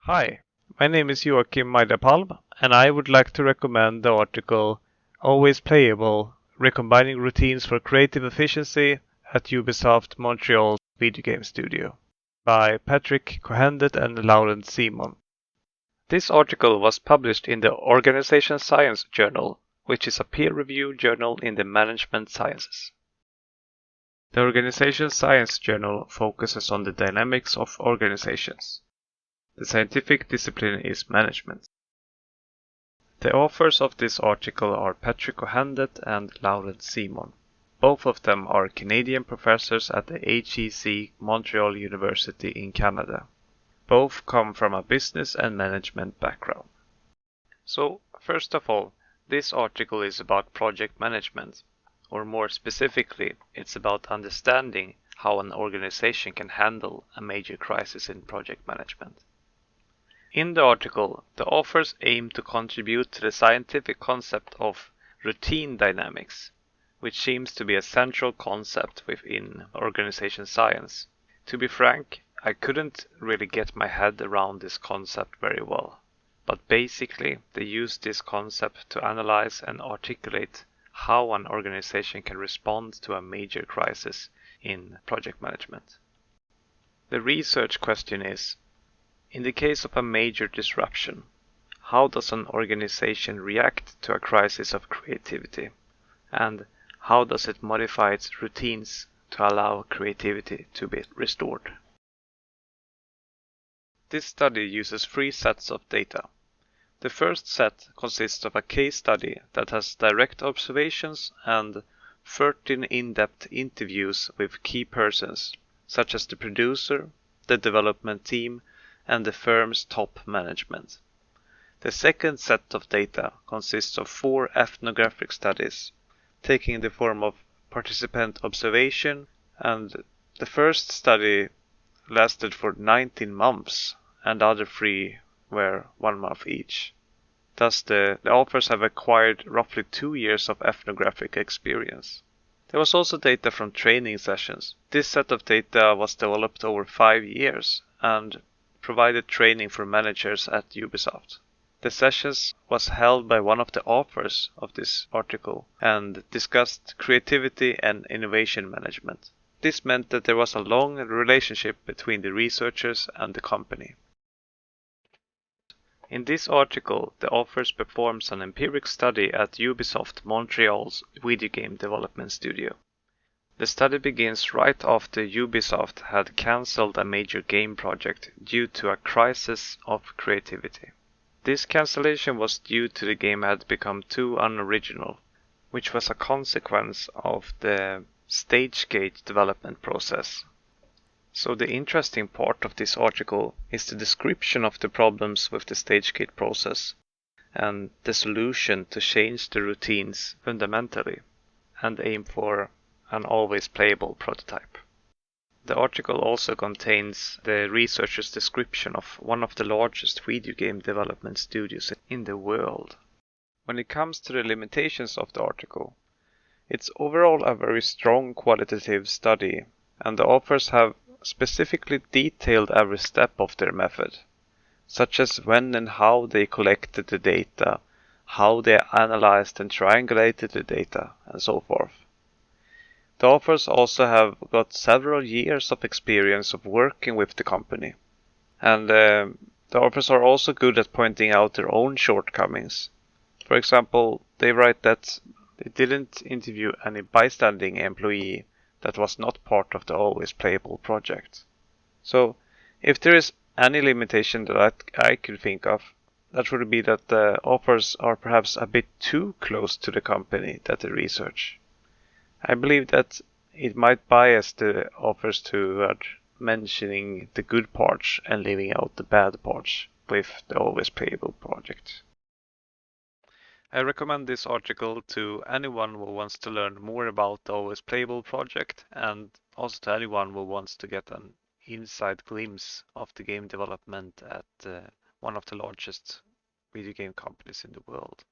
Hi, my name is Joachim Maidapalm, and I would like to recommend the article Always Playable, Recombining Routines for Creative Efficiency at Ubisoft Montreal video game studio by Patrick Cohendet and Laurent Simon. This article was published in the Organization Science Journal, which is a peer-reviewed journal in the management sciences. The Organization Science Journal focuses on the dynamics of organizations. The scientific discipline is management. The authors of this article are Patrick Cohendet and Laurent Simon. Both of them are Canadian professors at the HEC Montreal University in Canada. Both come from a business and management background. So, first of all, this article is about project management, or more specifically, it's about understanding how an organization can handle a major crisis in project management. In the article, the authors aim to contribute to the scientific concept of routine dynamics, which seems to be a central concept within organization science. To be frank, I couldn't really get my head around this concept very well, but basically they use this concept to analyze and articulate how an organization can respond to a major crisis in project management. The research question is, in the case of a major disruption, how does an organization react to a crisis of creativity? And how does it modify its routines to allow creativity to be restored? This study uses 3 sets of data. The first set consists of a case study that has direct observations and 13 in-depth interviews with key persons, such as the producer, the development team, and the firm's top management. The second set of data consists of 4 ethnographic studies, taking the form of participant observation, and the first study lasted for 19 months, and the other 3 were 1 month each. Thus, the authors have acquired roughly 2 years of ethnographic experience. There was also data from training sessions. This set of data was developed over 5 years and provided training for managers at Ubisoft. The sessions was held by one of the authors of this article and discussed creativity and innovation management. This meant that there was a long relationship between the researchers and the company. In this article, the authors performs an empiric study at Ubisoft Montreal's video game development studio. The study begins right after Ubisoft had cancelled a major game project due to a crisis of creativity. This cancellation was due to the game had become too unoriginal, which was a consequence of the stage gate development process. So the interesting part of this article is the description of the problems with the stage gate process and the solution to change the routines fundamentally and aim for an always playable prototype. The article also contains the researcher's description of one of the largest video game development studios in the world. When it comes to the limitations of the article, it's overall a very strong qualitative study, and the authors have specifically detailed every step of their method, such as when and how they collected the data, how they analyzed and triangulated the data, and so forth. The authors also have got several years of experience of working with the company. And the authors are also good at pointing out their own shortcomings. For example, they write that they didn't interview any bystanding employee that was not part of the Always Playable project. So, if there is any limitation that I could think of, that would be that the authors are perhaps a bit too close to the company that they research. I believe that it might bias the authors toward mentioning the good parts and leaving out the bad parts with the Always Playable project. I recommend this article to anyone who wants to learn more about the Always Playable project and also to anyone who wants to get an inside glimpse of the game development at one of the largest video game companies in the world.